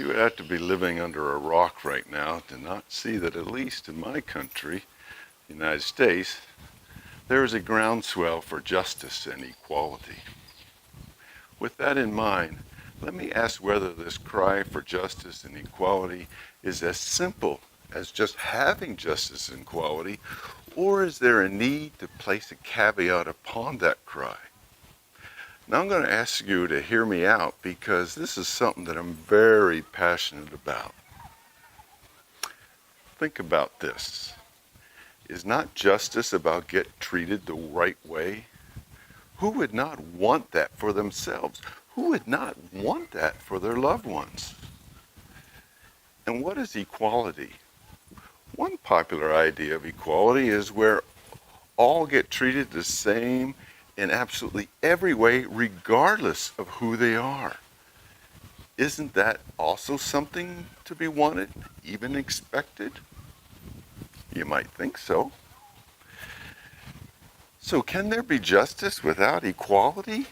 You would have to be living under a rock right now to not see that, at least in my country, the United States, there is a groundswell for justice and equality. With that in mind, let me ask whether this cry for justice and equality is as simple as just having justice and equality, or is there a need to place a caveat upon that cry? Now I'm going to ask you to hear me out because this is something that I'm very passionate about. Think about this. Is not justice about get treated the right way? Who would not want that for themselves? Who would not want that for their loved ones? And what is equality? One popular idea of equality is where all get treated the same in absolutely every way, regardless of who they are. Isn't that also something to be wanted, even expected? You might think so. So can there be justice without equality?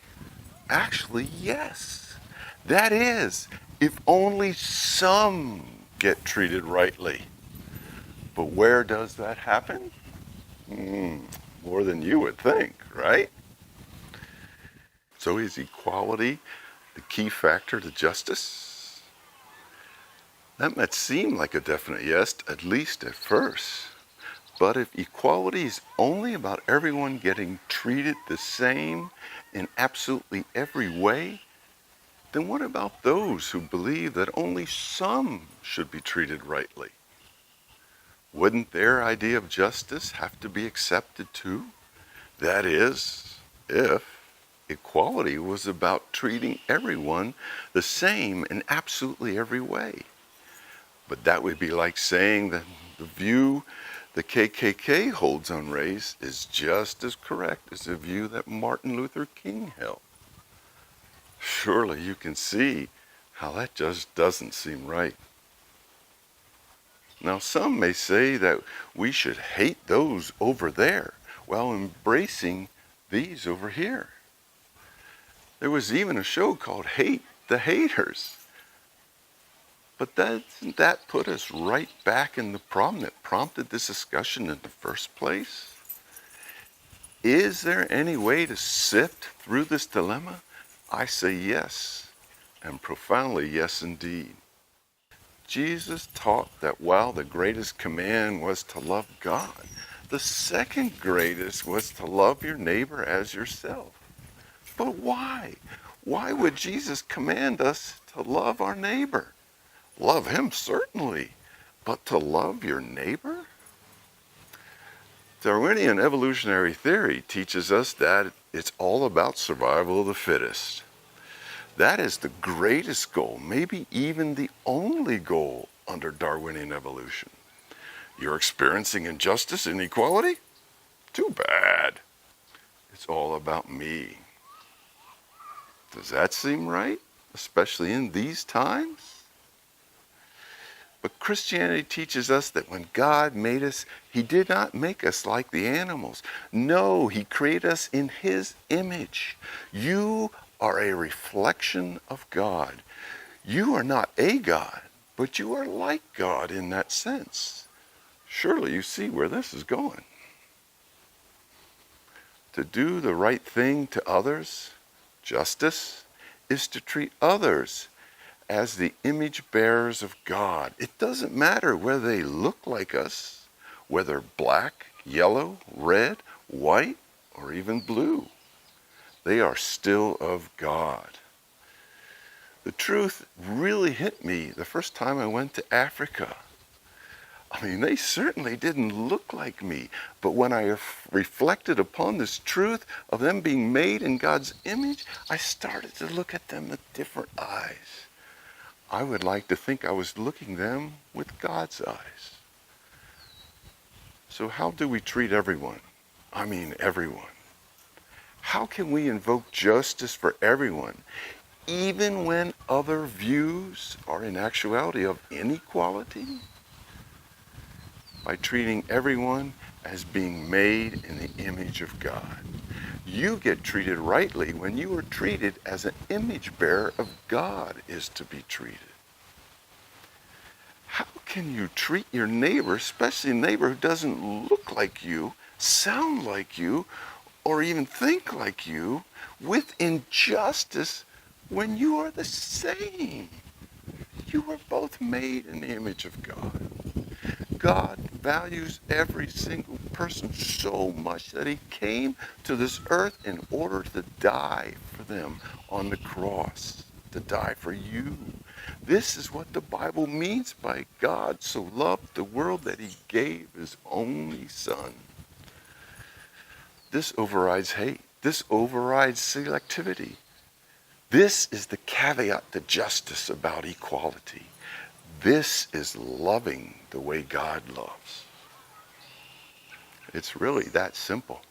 Actually, yes. That is, if only some get treated rightly. But where does that happen? More than you would think, right? So is equality the key factor to justice? That might seem like a definite yes, at least at first. But if equality is only about everyone getting treated the same in absolutely every way, then what about those who believe that only some should be treated rightly? Wouldn't their idea of justice have to be accepted too? That is, if equality was about treating everyone the same in absolutely every way. But that would be like saying that the view the KKK holds on race is just as correct as the view that Martin Luther King held. Surely you can see how that just doesn't seem right. Now some may say that we should hate those over there while embracing these over here. There was even a show called Hate the Haters. But doesn't that put us right back in the problem that prompted this discussion in the first place? Is there any way to sift through this dilemma? I say yes, and profoundly yes indeed. Jesus taught that while the greatest command was to love God, the second greatest was to love your neighbor as yourself. But why? Why would Jesus command us to love our neighbor? Love him, certainly, but to love your neighbor? Darwinian evolutionary theory teaches us that it's all about survival of the fittest. That is the greatest goal, maybe even the only goal under Darwinian evolution. You're experiencing injustice and inequality? Too bad. It's all about me. Does that seem right, especially in these times? But Christianity teaches us that when God made us, he did not make us like the animals. No, he created us in his image. You are a reflection of God. You are not a God, but you are like God in that sense. Surely you see where this is going. To do the right thing to others, justice, is to treat others as the image bearers of God. It doesn't matter whether they look like us, whether black, yellow, red, white, or even blue. They are still of God. The truth really hit me the first time I went to Africa. I mean, they certainly didn't look like me, but when I reflected upon this truth of them being made in God's image, I started to look at them with different eyes. I would like to think I was looking them with God's eyes. So how do we treat everyone? I mean everyone. How can we invoke justice for everyone, even when other views are in actuality of inequality? By treating everyone as being made in the image of God. You get treated rightly when you are treated as an image bearer of God is to be treated. can you treat your neighbor, especially a neighbor who doesn't look like you, sound like you, or even think like you, with injustice when you are the same? You were both made in the image of God. God values every single person so much that he came to this earth in order to die for them on the cross, to die for you. This is what the Bible means by God so loved the world that he gave his only son. This overrides hate. This overrides selectivity. This is the caveat to justice about equality. This is loving the way God loves. It's really that simple.